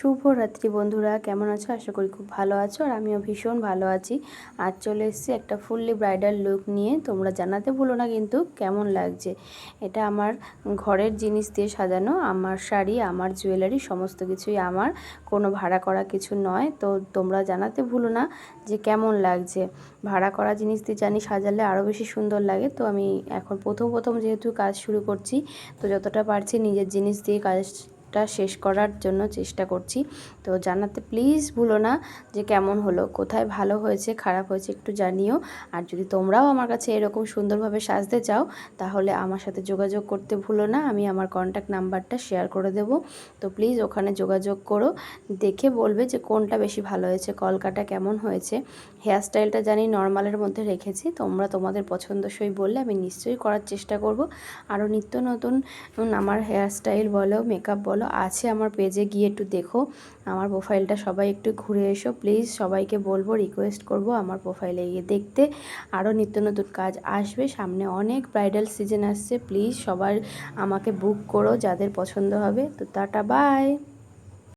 শুভরাত্রি বন্ধুরা, কেমন আছো? আশা করি খুব ভালো আছো। আর আমিও ভীষণ ভালো আছি। আজ চলে এসেছি একটা ফুললি ব্রাইডাল লুক নিয়ে। তোমরা জানাতে ভুলো না কিন্তু কেমন লাগছে। এটা আমার ঘরের জিনিস দিয়ে সাজানো, আমার শাড়ি, আমার জুয়েলারি, সমস্ত কিছুই আমার, কোনো ভাড়া করা কিছু নয়। তো তোমরা জানাতে ভুলো না যে কেমন লাগছে। ভাড়া করা জিনিস দিয়ে জানি সাজালে আরও বেশি সুন্দর লাগে। তো আমি এখন প্রথম যেহেতু কাজ শুরু করছি, তো যতটা পারছি নিজের জিনিস দিয়ে কাজটা শেষ করার জন্য চেষ্টা করছি। তো জানাতে প্লিজ ভুলো না যে কেমন হলো, কোথায় ভালো হয়েছে খারাপ হয়েছে একটু জানিও। আর যদি তোমরাও আমার কাছে এরকম সুন্দরভাবে সাজতে চাও তাহলে আমার সাথে যোগাযোগ করতে ভুলো না। আমি আমার কন্ট্যাক্ট নাম্বারটা শেয়ার করে দেব। তো প্লিজ ওখানে যোগাযোগ করো, দেখে বলবে যে কোনটা বেশি ভালো হয়েছে, কলকাটা কেমন হয়েছে। হেয়ার স্টাইলটা জানি নর্মালের মধ্যে রেখেছি, তোমরা তোমাদের পছন্দসই বললে আমি নিশ্চয়ই করার চেষ্টা করব। আরও নিত্য নতুন আমার হেয়ার স্টাইল বলো, মেকআপ বলো আছে আমার পেজে, গিয়ে একটু দেখো আমার প্রোফাইলটা। সবাই একটু ঘুরে এসো প্লিজ, সবাইকে বলবো, রিকোয়েস্ট করব আমার প্রোফাইলে গিয়ে দেখতে। আরও নিত্য নতুন কাজ আসবে সামনে, অনেক ব্রাইডাল সিজন আসছে। প্লিজ সবাই আমাকে বুক করো যাদের পছন্দ হবে। তো টাটা, বাই।